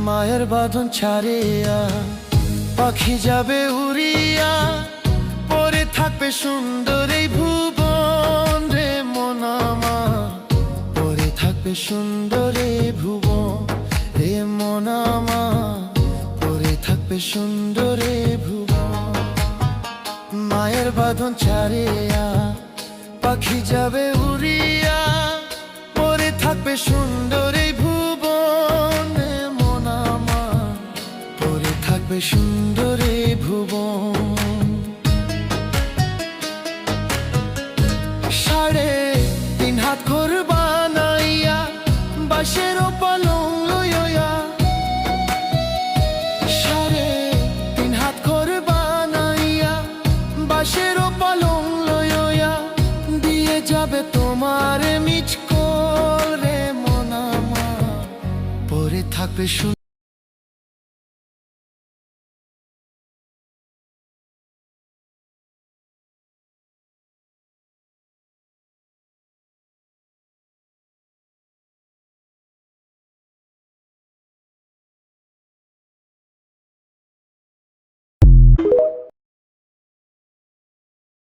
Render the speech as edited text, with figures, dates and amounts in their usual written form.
মায়ের বাঁধন ছাড়িয়া পাখি যাবে উড়িয়া, পরে থাকবে সুন্দর এই ভুবন রে মন আমার, পরে থাকবে সুন্দর এই ভুবন রে মন আমার, পরে থাকবে সুন্দর এই ভুবন। মায়ের বাঁধন ছাড়িয়া পাখি যাবে উড়িয়া, পরে থাকবে সুন্দর এই ভুবন রে মন আমার, পরে থাকবে সুন্দর এই ভুবন। 3.5 হাত ঘর বানাইয়া বাঁশের পালং লইয়া, 3.5 হাত ঘর বানাইয়া বাঁশের পালং লইয়া, দিয়ে যাবে তোমার মিচকল রে মন আমার, পরে থাকবে সুন্দর